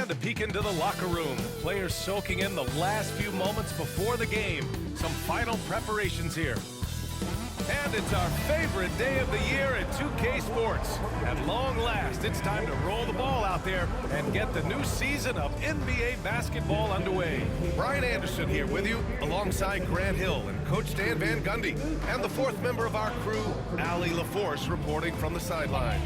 And a peek into the locker room. Players soaking in the last few moments before the game. Some final preparations here. And it's our favorite day of the year at 2K Sports. At long last, it's time to roll the ball out there and get the new season of NBA basketball underway. Brian Anderson here with you, alongside Grant Hill and Coach Dan Van Gundy. And the fourth member of our crew, Allie LaForce, reporting from the sidelines.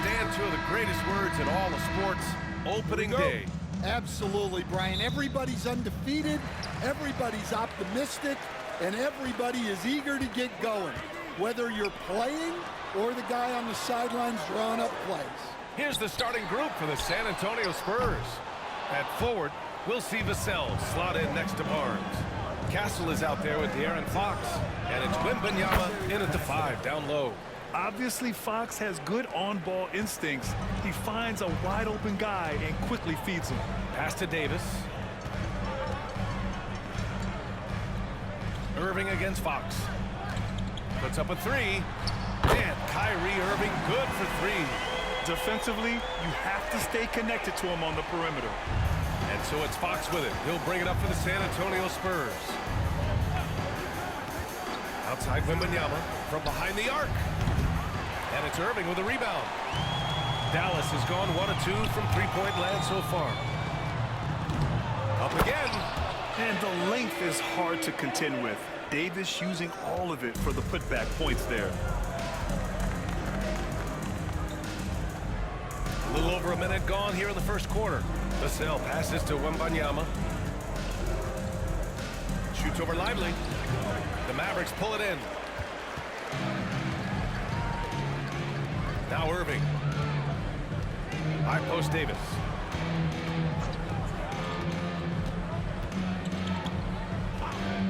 Stand two of the greatest words in all of sports, opening day. Absolutely, Brian. Everybody's undefeated, everybody's optimistic, and everybody is eager to get going, whether you're playing or the guy on the sidelines drawing up plays. Here's the starting group for the San Antonio Spurs. At forward, we'll see Vassell slot in next to Barnes. Castle is out there with De'Aaron Fox, and it's Wembanyama in at the 5 down low. Obviously, Fox has good on-ball instincts. He finds a wide-open guy and quickly feeds him. Pass to Davis. Irving against Fox. Puts up a 3. And Kyrie Irving good for 3. Defensively, you have to stay connected to him on the perimeter. And so it's Fox with it. He'll bring it up for the San Antonio Spurs. Outside Wembanyama from behind the arc. And it's Irving with a rebound. Dallas has gone 1 of 2 from three-point land so far. Up again. And the length is hard to contend with. Davis using all of it for the putback points there. A little over a minute gone here in the first quarter. Vassell passes to Wembanyama. Shoots over Lively. The Mavericks pull it in. Now Irving. High post Davis.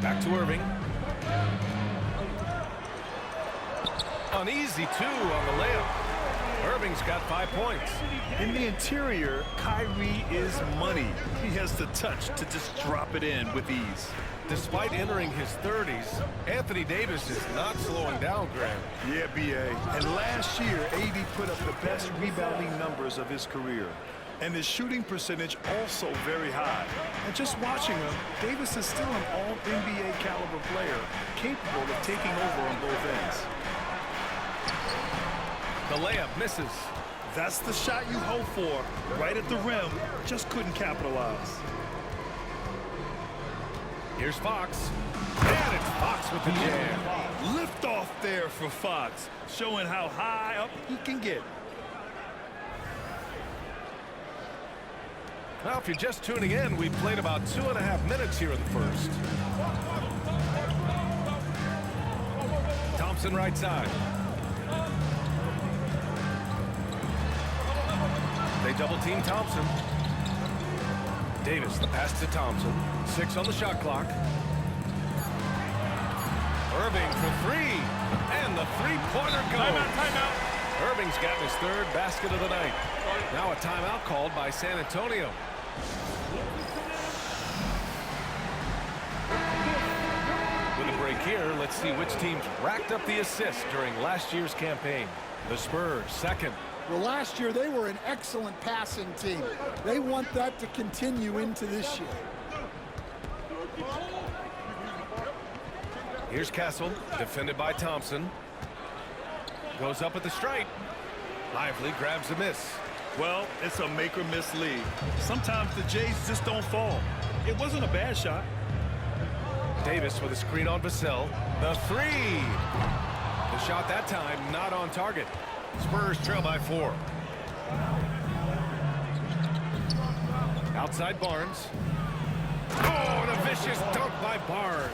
Back to Irving. An easy 2 on the layup. Irving's got 5 points. In the interior, Kyrie is money. He has the touch to just drop it in with ease. Despite entering his 30s, Anthony Davis is not slowing down, Grant. Yeah, B.A. And last year, AD put up the best rebounding numbers of his career. And his shooting percentage also very high. And just watching him, Davis is still an all-NBA caliber player, capable of taking over on both ends. The layup misses. That's the shot you hope for, right at the rim, just couldn't capitalize. Here's Fox. And it's Fox with the jam. Lift off there for Fox, showing how high up he can get. Now, if you're just tuning in, we've played about 2.5 minutes here in the first. Thompson right side. They double team Thompson. Davis, the pass to Thompson. 6 on the shot clock. Irving for 3. And the three-pointer goes. Timeout. Irving's gotten his 3rd basket of the night. Now a timeout called by San Antonio. With a break here, let's see which teams racked up the assists during last year's campaign. The Spurs, 2nd. Well, last year they were an excellent passing team. They want that to continue into this year. Here's Castle, defended by Thompson. Goes up at the stripe. Lively grabs a miss. Well, it's a make-or-miss league. Sometimes the Jays just don't fall. It wasn't a bad shot. Davis with a screen on Vassell. The 3. The shot that time not on target. Spurs trail by 4. Outside Barnes. Oh, and a vicious dunk by Barnes.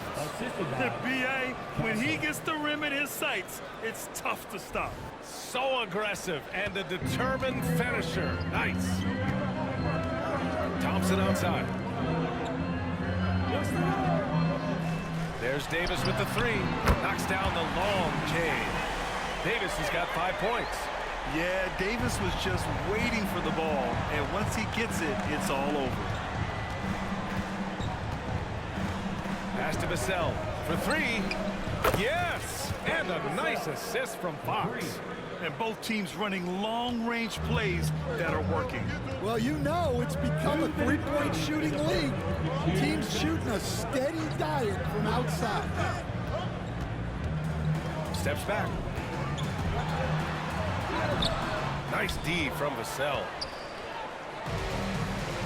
The B.A., when he gets the rim in his sights, it's tough to stop. So aggressive and a determined finisher. Nice. Thompson outside. There's Davis with the 3. Knocks down the long J. Davis has got 5 points. Yeah, Davis was just waiting for the ball, and once he gets it, it's all over. Pass to Vassell for 3. Yes! And a nice assist from Fox. And both teams running long-range plays that are working. Well, you know it's become a three-point shooting league. Teams shooting a steady diet from outside. Steps back. Nice D from Vassell.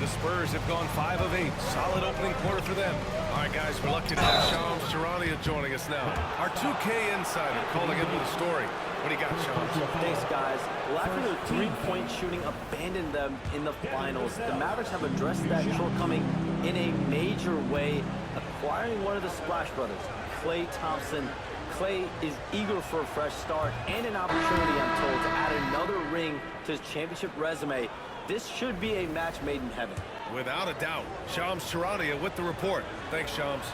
The Spurs have gone 5 of 8. Solid opening quarter for them. All right, guys, we're lucky to have Shams Charania joining us now. Our 2K insider calling into the story. What do you got, Shams? Thanks, guys. Well, after their three-point shooting abandoned them in the finals, the Mavericks have addressed that shortcome in a major way, acquiring one of the Splash Brothers, Klay Thompson. Klay is eager for a fresh start and an opportunity, I'm told, to add another ring to his championship resume. This should be a match made in heaven. Without a doubt. Shams Charania with the report. Thanks, Shams.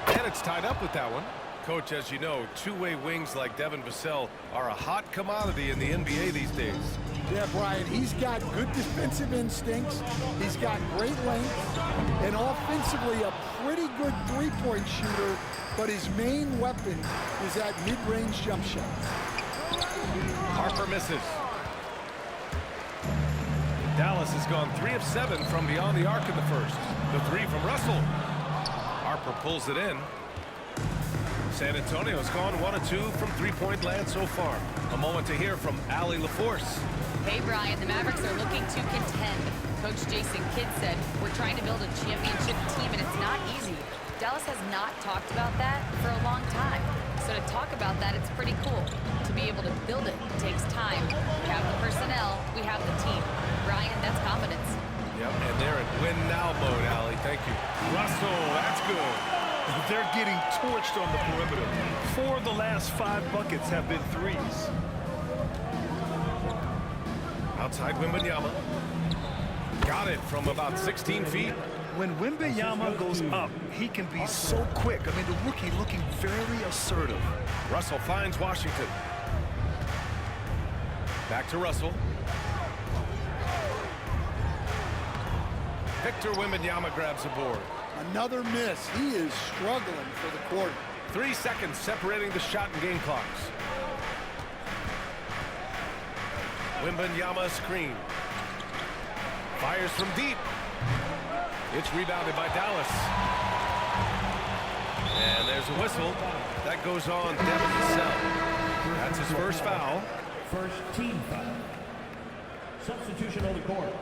And it's tied up with that one. Coach, as you know, two-way wings like Devin Vassell are a hot commodity in the NBA these days. Yeah, Brian, he's got good defensive instincts. He's got great length. And offensively, a pretty good three-point shooter. But his main weapon is that mid-range jump shots. Harper misses. Dallas has gone 3 of 7 from beyond the arc in the first. The 3 from Russell. Harper pulls it in. San Antonio's gone 1 of 2 from three-point land so far. A moment to hear from Allie LaForce. Hey, Brian, the Mavericks are looking to contend. Coach Jason Kidd said, we're trying to build a championship team, and it's not easy. Dallas has not talked about that for a long time. So to talk about that, it's pretty cool. To be able to build it takes time. We have the personnel, we have the team. Brian, that's confidence. Yep, and they're in win-now mode, Allie. Thank you. Russell, that's good. They're getting torched on the perimeter. 4 of the last 5 buckets have been threes. Outside Wembanyama. Got it from about 16 feet. When Wembanyama goes up, he can be so quick. I mean, the rookie looking very assertive. Russell finds Washington. Back to Russell. Victor Wembanyama grabs the board. Another miss. He is struggling for the quarter. 3 seconds separating the shot and game clocks. Wembanyama screen. Fires from deep. It's rebounded by Dallas. And there's a whistle. That goes on Devin Vassell. That's his first foul. First team foul. Substitution on the court.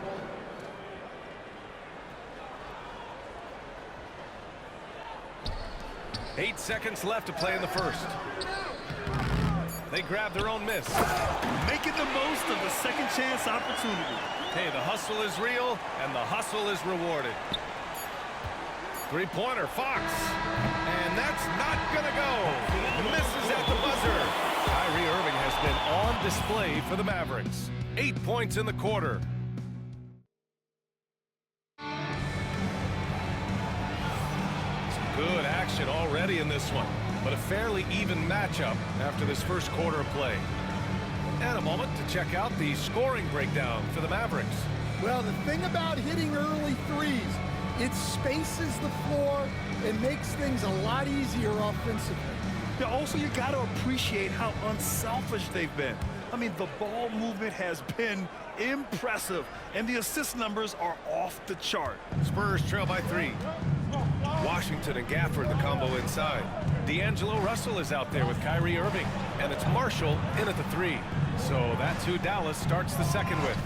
Eight seconds left to play in the first. They grab their own miss. Making the most of the second chance opportunity. Hey, the hustle is real, and the hustle is rewarded. Three-pointer, Fox. And that's not going to go. Misses at the buzzer. Kyrie Irving has been on display for the Mavericks. 8 points in the quarter. Some good action already in this one, but a fairly even matchup after this first quarter of play. And a moment to check out the scoring breakdown for the Mavericks. Well, the thing about hitting early threes, it spaces the floor and makes things a lot easier offensively. Yeah, also, you got to appreciate how unselfish they've been. I mean, the ball movement has been impressive, and the assist numbers are off the chart. Spurs trail by 3. Washington and Gafford, the combo inside. D'Angelo Russell is out there with Kyrie Irving, and it's Marshall in at the 3. So that's who Dallas starts the second with.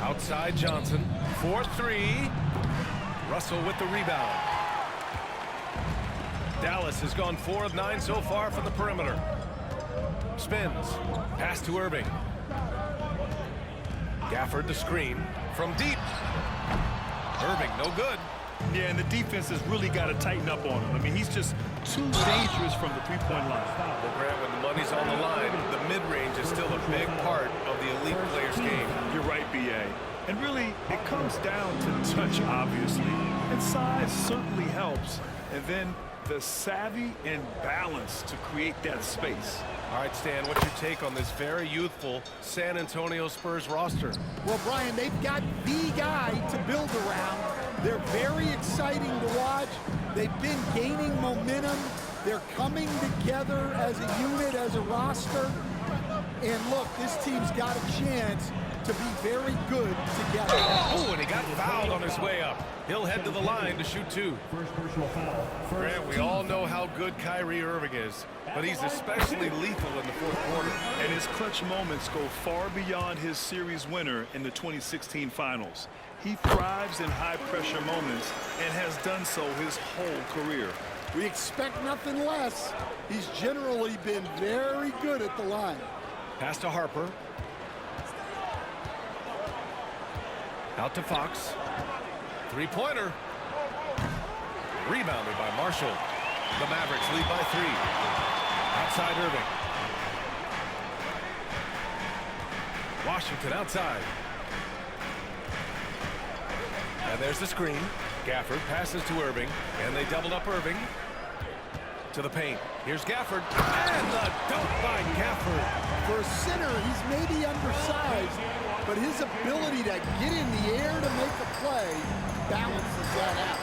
Outside Johnson, 4-3. Russell with the rebound. Dallas has gone 4 of 9 so far from the perimeter. Spins, pass to Irving. Gafford the screen from deep. Irving, no good. Yeah, and the defense has really got to tighten up on him. I mean, he's just too dangerous from the three-point line. Well, Grant, when the money's on the line, the mid-range is still a big part of the elite player's game. You're right, B.A. And really, it comes down to touch, obviously. And size certainly helps. And then the savvy and balance to create that space. All right, Stan, what's your take on this very youthful San Antonio Spurs roster? Well, Brian, they've got the guy to build around. They're very exciting to watch, They've been gaining momentum. They're coming together as a unit, as a roster. And look, this team's got a chance to be very good together. Oh, and he got fouled on his way up. He'll head to the line to shoot 2. First personal foul. Grant, we all know how good Kyrie Irving is, but he's especially lethal in the fourth quarter. And his clutch moments go far beyond his series winner in the 2016 finals. He thrives in high-pressure moments and has done so his whole career. We expect nothing less. He's generally been very good at the line. Pass to Harper. Out to Fox. Three-pointer. Rebounded by Marshall. The Mavericks lead by 3. Outside Irving. Washington outside. And there's the screen. Gafford passes to Irving, and they doubled up Irving. To the paint. Here's Gafford. And the dunk by Gafford. For a center, he's maybe undersized, but his ability to get in the air to make a play balances that out.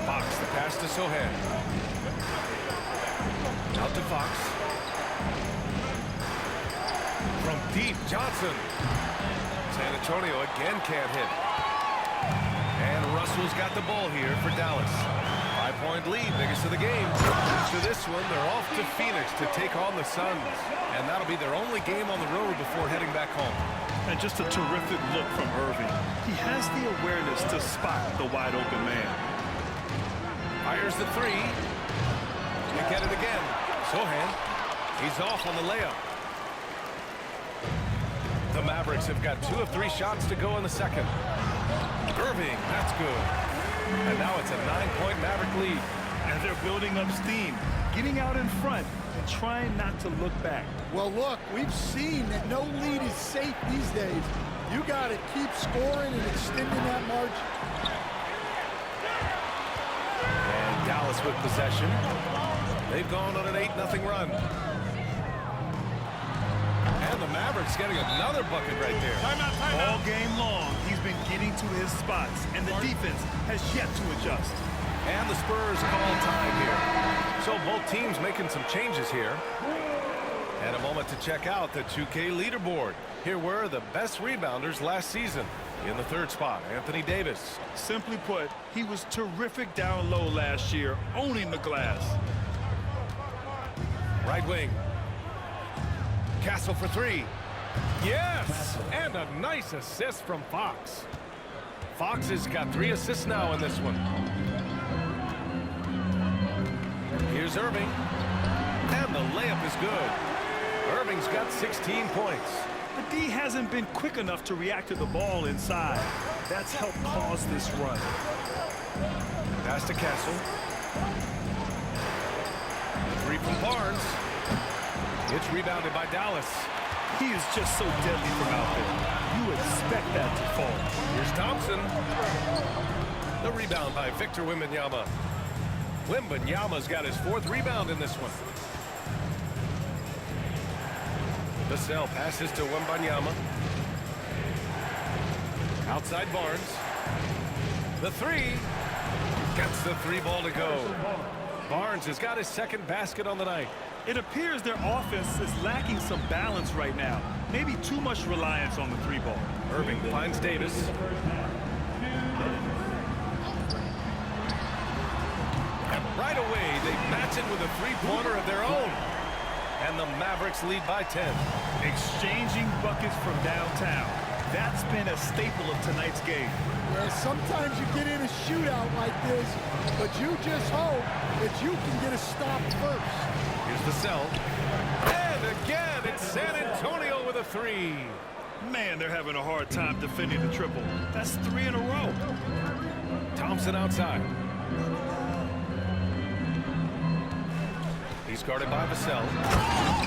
Fox, the pass to Sohan. Out to Fox. From deep, Johnson. San Antonio again can't hit. And Russell's got the ball here for Dallas. 5-point lead, biggest of the game. After this one, they're off to Phoenix to take on the Suns. And that'll be their only game on the road before heading back home. And just a terrific look from Irving. He has the awareness to spot the wide-open man. Fires the 3. You get it again. Sohan. He's off on the layup. The Mavericks have got 2 of 3 shots to go in the second. Irving, that's good. And now it's a 9-point Maverick lead. And they're building up steam, getting out in front and trying not to look back. Well, look, we've seen that no lead is safe these days. You got to keep scoring and extending that margin. And Dallas with possession. They've gone on an 8-0 run. And the Mavericks getting another bucket right there. All game long, he's been getting to his spots, and the defense has yet to adjust. And the Spurs call time here. So both teams making some changes here. And a moment to check out the 2K leaderboard. Here were the best rebounders last season. In the 3rd spot, Anthony Davis. Simply put, he was terrific down low last year, owning the glass. Right wing. Castle for 3. Yes! And a nice assist from Fox. Fox has got 3 assists now in this one. Here's Irving. And the layup is good. Irving's got 16 points. The D hasn't been quick enough to react to the ball inside. That's helped cause this run. Pass to Castle. 3 from Barnes. It's rebounded by Dallas. He is just so deadly from out there. You expect that to fall. Here's Thompson. The rebound by Victor Wembanyama. Wembanyama's got his 4th rebound in this one. Vassell passes to Wembanyama. Outside Barnes. The 3. Gets the 3 ball to go. Barnes has got his 2nd basket on the night. It appears their offense is lacking some balance right now. Maybe too much reliance on the 3 ball. Irving finds Davis. And right away, they match it with a 3-pointer of their own. And the Mavericks lead by 10. Exchanging buckets from downtown. That's been a staple of tonight's game. Yeah, sometimes you get in a shootout like this, but you just hope that you can get a stop first. Here's Vassell. And again, it's San Antonio with a 3. Man, they're having a hard time defending the triple. That's 3 in a row. Thompson outside. He's guarded by Vassell.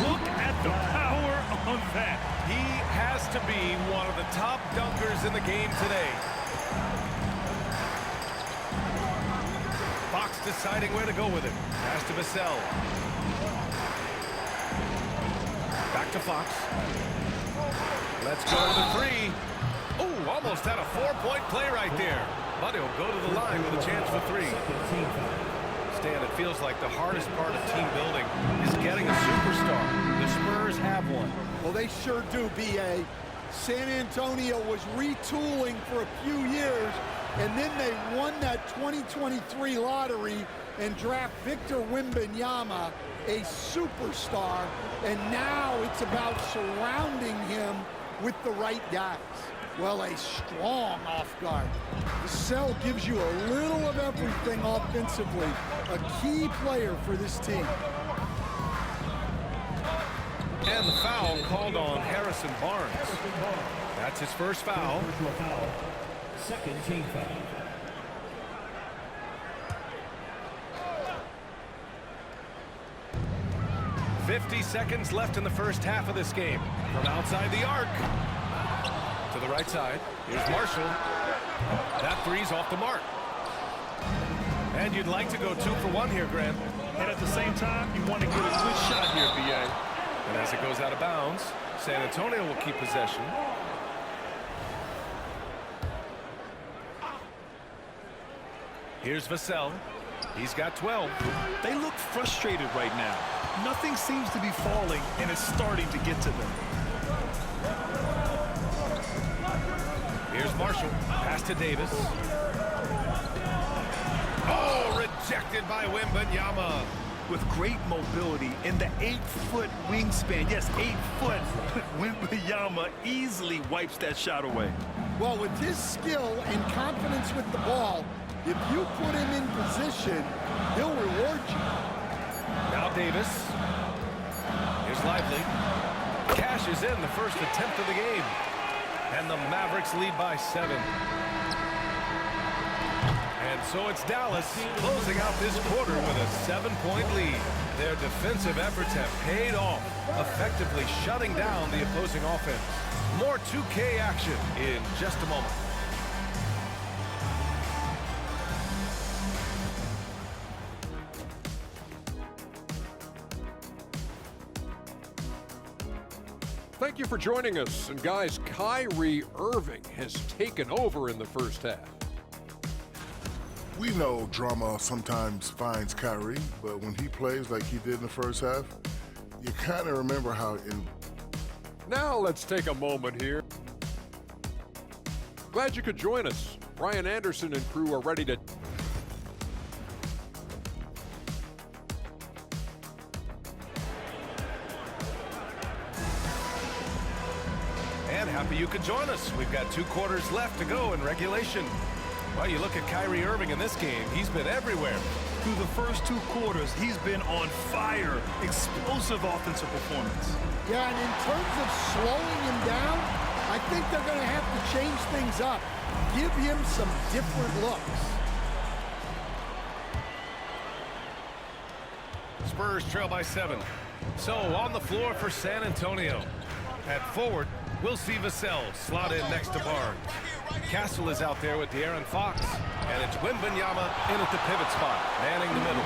Look at the power on that. He has to be one of the top dunkers in the game today. Fox deciding where to go with it. Pass to Vassell. Back to Fox. Let's go to the 3. Oh, almost had a 4-point play right there. but he'll go to the line with a chance for three. Stan, it feels like the hardest part of team building is getting a superstar. The Spurs have one. Well, they sure do, B.A. San Antonio was retooling for a few years, and then they won that 2023 lottery and draft Victor Wembanyama, a superstar, and now it's about surrounding him with the right guys. Well, a strong off guard. The cell gives you a little of everything offensively, a key player for this team. And the foul called on Harrison Barnes. That's his first foul. Second team foul. .50 seconds left in the first half of this game. From outside the arc. To the right side. Here's Marshall. That three's off the mark. And you'd like to go 2 for 1 here, Grant. And at the same time, you want to get a good shot here, B.A. And as it goes out of bounds, San Antonio will keep possession. Here's Vassell. He's got 12. They look frustrated right now. Nothing seems to be falling, and it's starting to get to them. Here's Marshall. Pass to Davis. Oh, rejected by Wembanyama. With great mobility in the 8-foot wingspan. Yes, 8 foot. Wembanyama easily wipes that shot away. Well, with his skill and confidence with the ball, if you put him in position, he'll reward you. Now Davis. Here's Lively. Cashes in the first attempt of the game. And the Mavericks lead by 7. And so it's Dallas closing out this quarter with a 7-point lead. Their defensive efforts have paid off, effectively shutting down the opposing offense. More 2K action in just a moment. Thank you for joining us. And guys, Kyrie Irving has taken over in the first half. We know drama sometimes finds Kyrie, but when he plays like he did in the first half, you kind of remember how Now let's take a moment here. Glad you could join us. Brian Anderson and crew are ready to... And happy you could join us. We've got 2 quarters left to go in regulation. Well, you look at Kyrie Irving in this game, he's been everywhere. Through the first 2 quarters, he's been on fire. Explosive offensive performance. Yeah, and in terms of slowing him down, I think they're going to have to change things up. Give him some different looks. Spurs trail by 7. So on the floor for San Antonio. At forward, we'll see Vassell slot in next to Barnes. Castle is out there with De'Aaron Fox. And it's Wembanyama in at the pivot spot, manning the middle.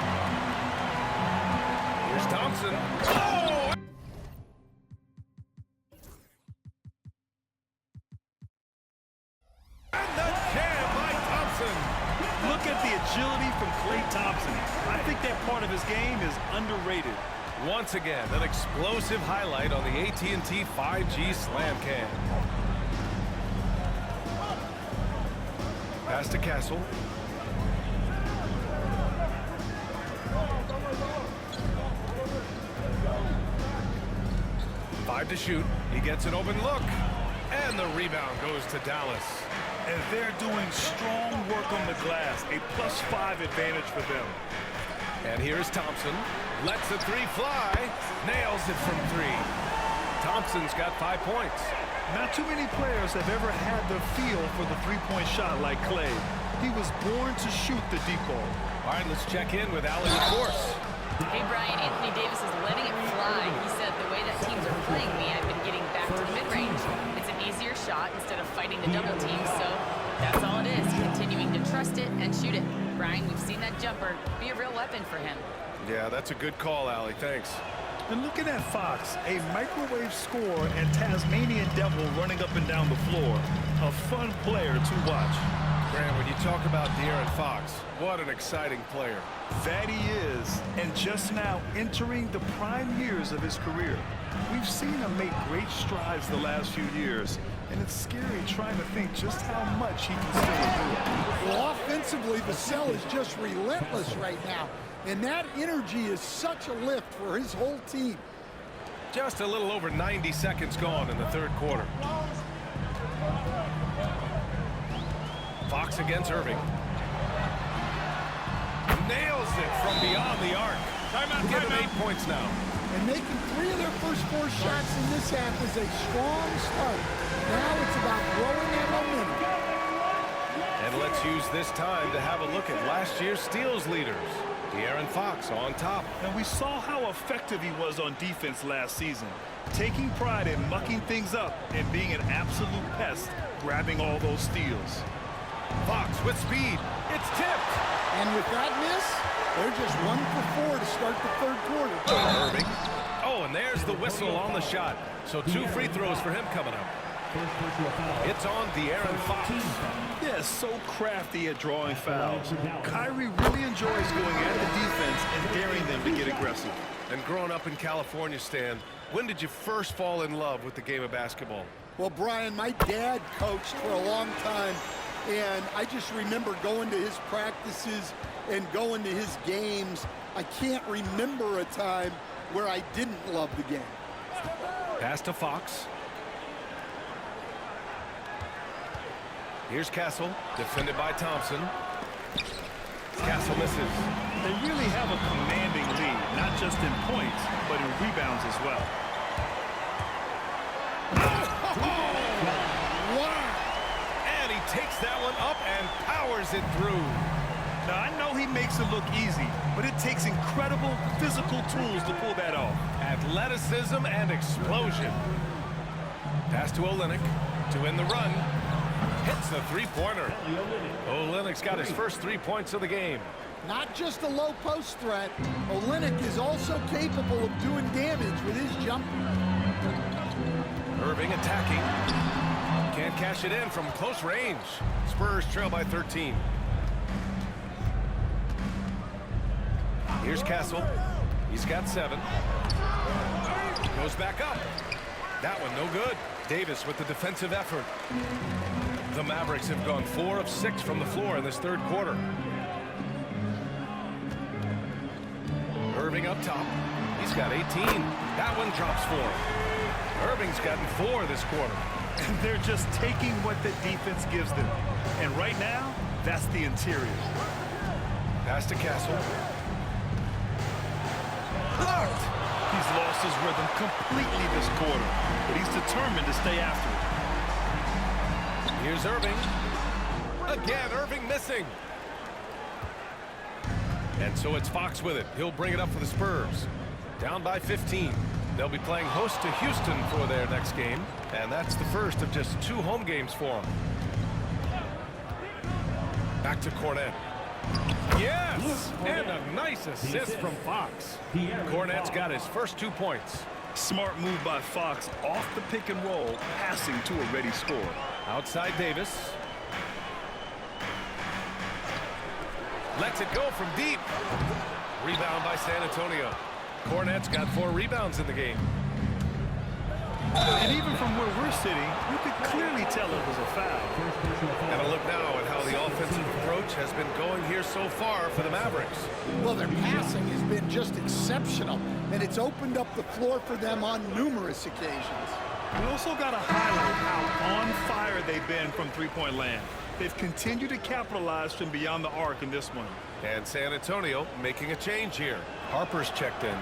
Here's Thompson. Oh! And the jam by Thompson. Look at the agility from Klay Thompson. I think that part of his game is underrated. Once again, an explosive highlight on the AT&T 5G Slam Cam. Pass to Castle. Five to shoot. He gets an open look. And the rebound goes to Dallas. And they're doing strong work on the glass. A +5 advantage for them. And here's Thompson. Lets the 3 fly. Nails it from 3. Thompson's got 5 points. Not too many players have ever had the feel for the 3-point shot like Klay. He was born to shoot the deep ball. All right, let's check in with Allie LaCourse. Hey, Brian, Anthony Davis is letting it fly. He said the way that teams are playing me, I've been getting back to the mid-range. It's an easier shot instead of fighting the double team, so that's all it is, continuing to trust it and shoot it. Brian, we've seen that jumper be a real weapon for him. Yeah, that's a good call, Allie. Thanks. And looking at Fox, a microwave scorer and Tasmanian devil running up and down the floor. A fun player to watch. Grant, when you talk about De'Aaron Fox, what an exciting player. That he is, and just now entering the prime years of his career. We've seen him make great strides the last few years, and it's scary trying to think just how much he can still do. Well, offensively, Vassell is just relentless right now, and that energy is such a lift for his whole team. Just a little over 90 seconds gone in the third quarter. Fox against Irving. Nails it from beyond the arc. Give him 8 points now. And making 3 of their first 4 shots in this half is a strong start. Now it's about growing that momentum. And let's use this time to have a look at last year's steals leaders. De'Aaron Fox on top. And we saw how effective he was on defense last season, taking pride in mucking things up and being an absolute pest, grabbing all those steals. Fox with speed. It's tipped. And with that miss, they're just 1 for 4 to start the third quarter. Irving. Oh, and there's the whistle on the shot. So 2 free throws for him coming up. It's on De'Aaron Fox. Yeah, so crafty at drawing fouls. Kyrie really enjoys going at the defense and daring them to get aggressive. And growing up in California, Stan, when did you first fall in love with the game of basketball? Well, Brian, my dad coached for a long time, and I just remember going to his practices and going to his games. I can't remember a time where I didn't love the game. Pass to Fox. Here's Castle, defended by Thompson. Castle misses. They really have a commanding lead, not just in points, but in rebounds as well. Wow! And he takes that one up and powers it through. Now, I know he makes it look easy, but it takes incredible physical tools to pull that off. Athleticism and explosion. Pass to Olynyk to win the run. Hits the three-pointer. Olynyk's got his first 3 points of the game. Not just a low post threat, Olynyk is also capable of doing damage with his jumper. Irving attacking. Can't cash it in from close range. Spurs trail by 13. Here's Castle. He's got 7. Goes back up. That one no good. Davis with the defensive effort. The Mavericks have gone 4 of 6 from the floor in this third quarter. Irving up top. He's got 18. That one drops 4. Irving's gotten 4 this quarter. And they're just taking what the defense gives them. And right now, that's the interior. Pass to Castle. Blocked. He's lost his rhythm completely this quarter, but he's determined to stay after it. Here's Irving. Again, Irving missing. And so it's Fox with it. He'll bring it up for the Spurs. Down by 15. They'll be playing host to Houston for their next game. And that's the first of just 2 home games for them. Back to Cornet. Yes! And a nice assist from Fox. Cornet's got his first 2 points. Smart move by Fox off the pick and roll, passing to a ready score. Outside Davis. Lets it go from deep. Rebound by San Antonio. Cornet's got 4 rebounds in the game. And even from where we're sitting, you could clearly tell it was a foul. And a look now at how the offensive approach has been going here so far for the Mavericks. Well, their passing has been just exceptional, and it's opened up the floor for them on numerous occasions. We also got to highlight how on fire they've been from three-point land. They've continued to capitalize from beyond the arc in this one. And San Antonio making a change here. Harper's checked in.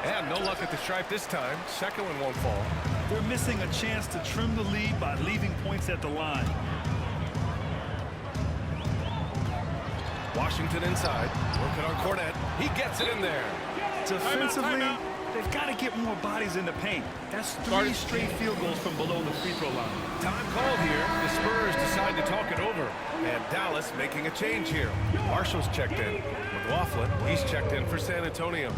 And no luck at the stripe this time. Second one won't fall. They're missing a chance to trim the lead by leaving points at the line. Washington inside. Working on Cornet. He gets it in there. Defensively, they've got to get more bodies in the paint. That's 3 straight field goals from below the free throw line. Time called here. The Spurs decide to talk it over. And Dallas making a change here. Marshall's checked in. McLaughlin, he's checked in for San Antonio.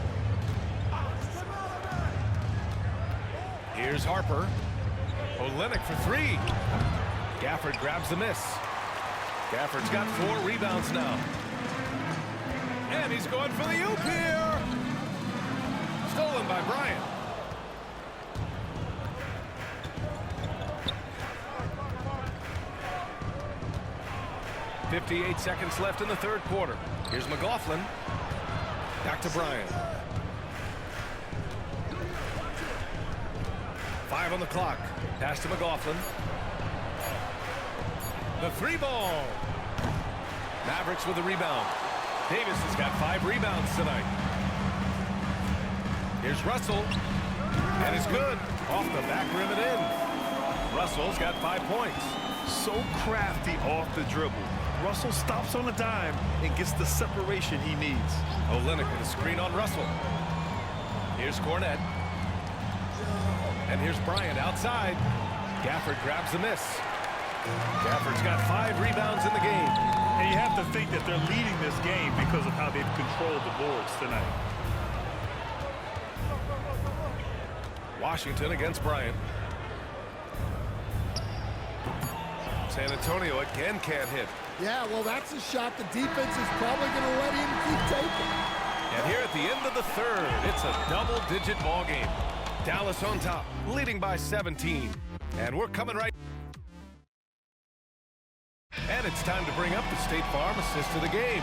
Here's Harper. Olynyk for 3. Gafford grabs the miss. Gafford's got 4 rebounds now. And he's going for the oop here. Stolen by Bryant. .58 seconds left in the third quarter. Here's McLaughlin. Back to Bryant. 5 on the clock. Pass to McLaughlin. The 3-ball. Mavericks with the rebound. Davis has got 5 rebounds tonight. Here's Russell. And it's good. Off the back rim and in. Russell's got 5 points. So crafty off the dribble. Russell stops on a dime and gets the separation he needs. Olynyk with a screen on Russell. Here's Cornette. And here's Bryant outside. Gafford grabs the miss. Gafford's got 5 rebounds in the game. And you have to think that they're leading this game because of how they've controlled the boards tonight. Washington against Bryant. San Antonio again can't hit. Yeah, well, that's a shot the defense is probably going to let him keep taking. And here at the end of the third, it's a double-digit ball game. Dallas on top, leading by 17. And we're coming right. And it's time to bring up the State Farm assist of the game.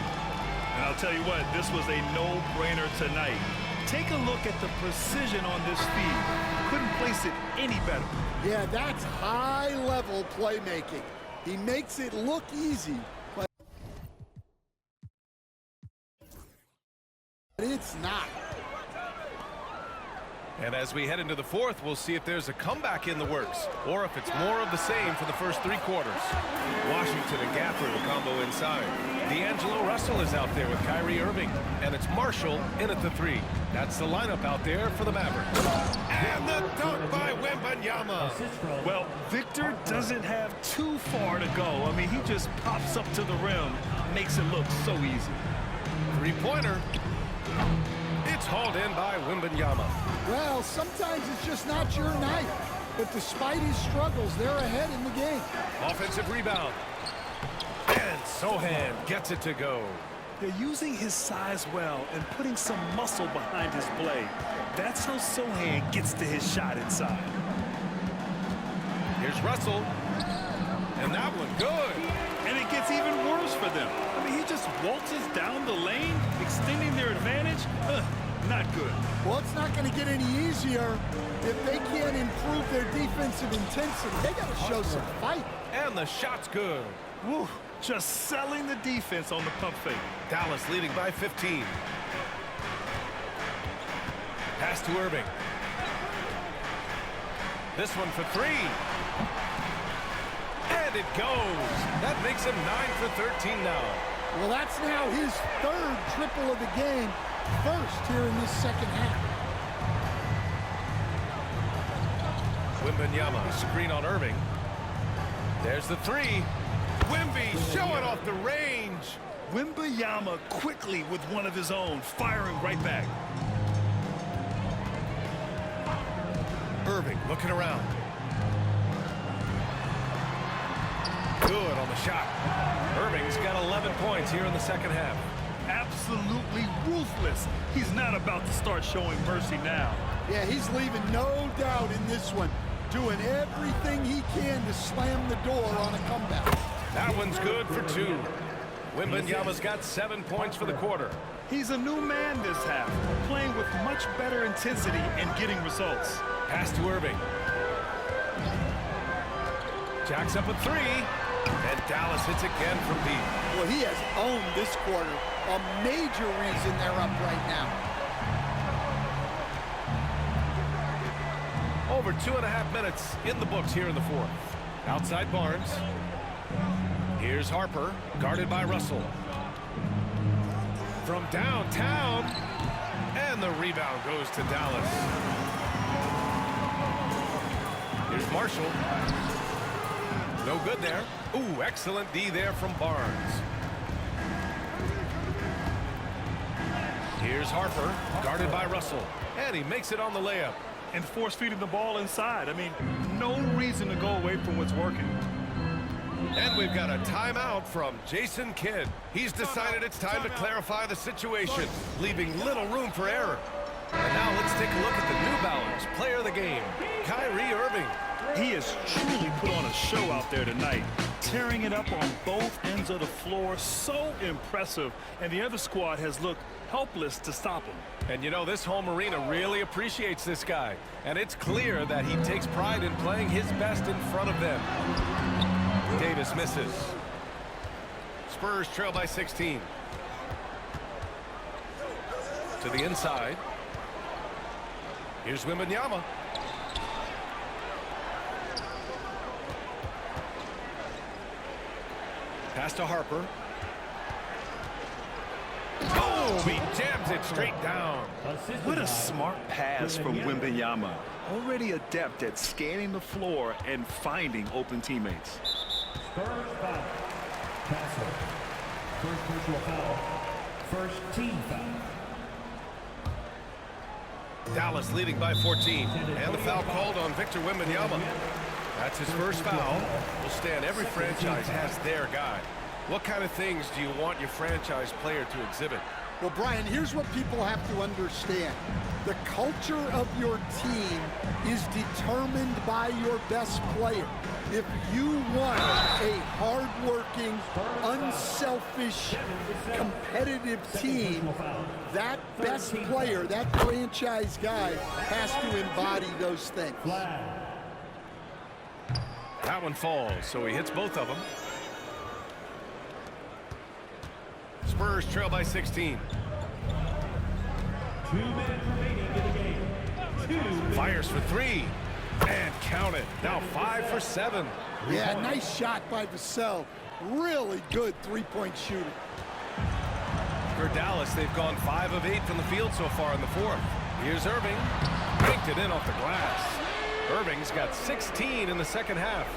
And I'll tell you what, this was a no-brainer tonight. Take a look at the precision on this feed. Couldn't place it any better. Yeah, that's high-level playmaking. He makes it look easy, but it's not. And as we head into the fourth, we'll see if there's a comeback in the works, or if it's more of the same for the first 3 quarters. Washington and Gafford, the combo inside. D'Angelo Russell is out there with Kyrie Irving, and it's Marshall in at the 3. That's the lineup out there for the Mavericks. And the dunk by Wembanyama. Well, Victor doesn't have too far to go. I mean, he just pops up to the rim, makes it look so easy. 3-pointer. It's hauled in by Wembanyama. Well, sometimes it's just not your night. But despite his struggles, they're ahead in the game. Offensive rebound. And Sohan gets it to go. They're using his size well and putting some muscle behind his play. That's how Sohan gets to his shot inside. Here's Russell. And that one good. And it gets even worse for them. I mean, he just waltzes down the lane, extending their advantage. Not good. Well, it's not going to get any easier if they can't improve their defensive intensity. They got to show some fight. And the shot's good. Woo, just selling the defense on the pump fake. Dallas leading by 15. Pass to Irving. This one for 3. And it goes. That makes him 9 for 13 now. Well, that's now his 3rd triple of the game. First here in this second half. Wembanyama, screen on Irving. There's the 3. Wemby showing off the range. Wembanyama quickly with one of his own, firing right back. Irving looking around. Good on the shot. Irving's got 11 points here in the second half. Absolutely ruthless. He's not about to start showing mercy now. Yeah, he's leaving no doubt in this one. Doing everything he can to slam the door on a comeback. That one's good for 2. Wembanyama's got 7 points for the quarter. He's a new man this half, playing with much better intensity and getting results. Pass to Irving. Jacks up a 3. And Dallas hits again from deep. Well, he has owned this quarter. A major reason they're up right now. Over 2.5 minutes in the books here in the fourth. Outside Barnes. Here's Harper, guarded by Russell. From downtown. And the rebound goes to Dallas. Here's Marshall. No good there. Ooh, excellent D there from Barnes. Here's Harper, guarded by Russell. And he makes it on the layup. And force-feeding the ball inside. I mean, no reason to go away from what's working. And we've got a timeout from Jason Kidd. He's decided it's time to clarify the situation, leaving little room for error. And now let's take a look at the New Balance player of the game, Kyrie Irving. He has truly put on a show out there tonight, tearing it up on both ends of the floor. So impressive, and the other squad has looked helpless to stop him. And you know, this home arena really appreciates this guy, and it's clear that he takes pride in playing his best in front of them. Davis misses. Spurs trail by 16. To the inside. Here's Wembanyama. Pass to Harper. Oh, he jams it straight down. What a smart pass from Wembanyama. Already adept at scanning the floor and finding open teammates. Spurs foul. Castle. First personal foul. First team foul. Dallas leading by 14. And the foul called on Victor Wembanyama. That's his first foul. Will stand every franchise has their guy. What kind of things do you want your franchise player to exhibit? Well, Brian, here's what people have to understand. The culture of your team is determined by your best player. If you want a hard-working, unselfish, competitive team, that best player, that franchise guy, has to embody those things. That one falls, so he hits both of them. Spurs trail by 16. 2 minutes remaining in the game. Fires for three. And count it. Now 5 for 7. Yeah, nice shot by Vassell. Really good three-point shooting. For Dallas, they've gone 5 of 8 from the field so far in the fourth. Here's Irving. Banked it in off the glass. Irving's got 16 in the second half.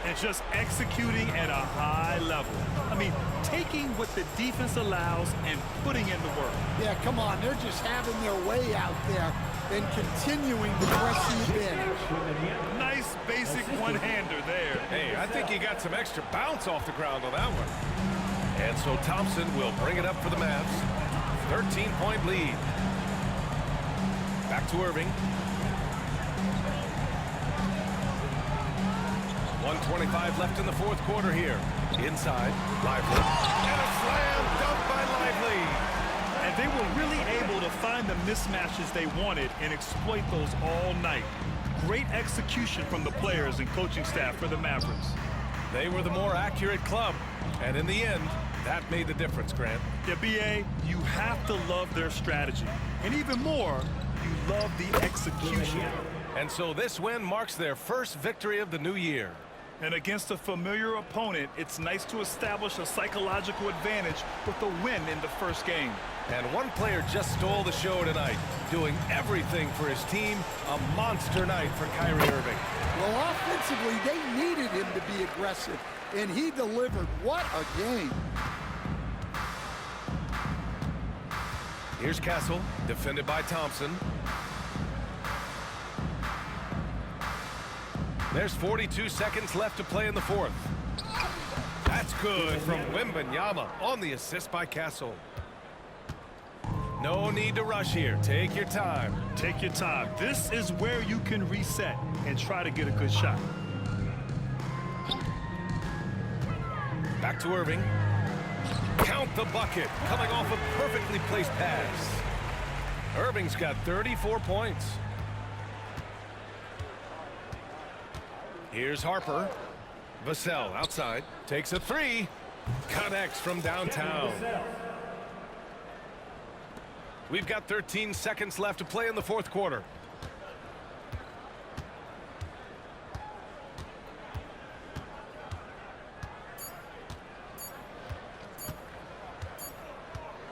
And just executing at a high level. I mean, taking what the defense allows and putting in the work. Yeah, come on. They're just having their way out there and continuing to press the advantage. Nice basic one-hander there. Hey, I think he got some extra bounce off the ground on that one. And so Thompson will bring it up for the Mavs. 13-point lead. Back to Irving. 1:25 left in the fourth quarter here. Inside, Lively. And a slam dunk by Lively. And they were really able to find the mismatches they wanted and exploit those all night. Great execution from the players and coaching staff for the Mavericks. They were the more accurate club. And in the end, that made the difference, Grant. Yeah, B.A., you have to love their strategy. And even more, you love the execution. And so this win marks their first victory of the new year. And against a familiar opponent, it's nice to establish a psychological advantage with a win in the first game. And one player just stole the show tonight, doing everything for his team. A monster night for Kyrie Irving. Well, offensively, they needed him to be aggressive, and he delivered. What a game. Here's Castle, defended by Thompson. There's 42 seconds left to play in the fourth. That's good from Wembanyama on the assist by Castle. No need to rush here. Take your time. Take your time. This is where you can reset and try to get a good shot. Back to Irving. Count the bucket. Coming off a perfectly placed pass. Irving's got 34 points. Here's Harper. Vassell outside. Takes a three. Connects from downtown. We've got 13 seconds left to play in the fourth quarter.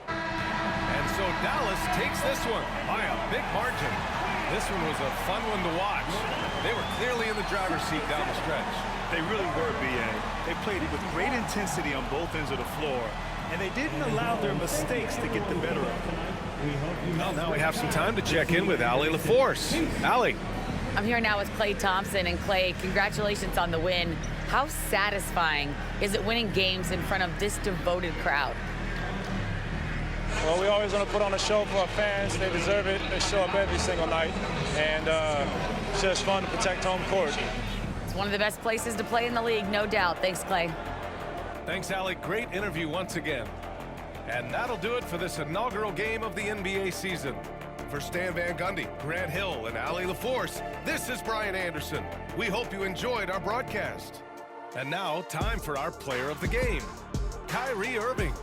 And so Dallas takes this one by a big margin. This one was a fun one to watch. They were clearly in the driver's seat down the stretch. They really were, B.A. They played with great intensity on both ends of the floor, and they didn't allow their mistakes to get the better of them. Well, now we have some time to check in with Allie LaForce. Allie. I'm here now with Klay Thompson. And Klay, congratulations on the win. How satisfying is it winning games in front of this devoted crowd? Well, we always want to put on a show for our fans. They deserve it. They show up every single night. And it's just fun to protect home court. It's one of the best places to play in the league, no doubt. Thanks, Clay. Thanks, Alec. Great interview once again. And that'll do it for this inaugural game of the NBA season. For Stan Van Gundy, Grant Hill, and Ali LaForce, this is Brian Anderson. We hope you enjoyed our broadcast. And now, time for our player of the game, Kyrie Irving.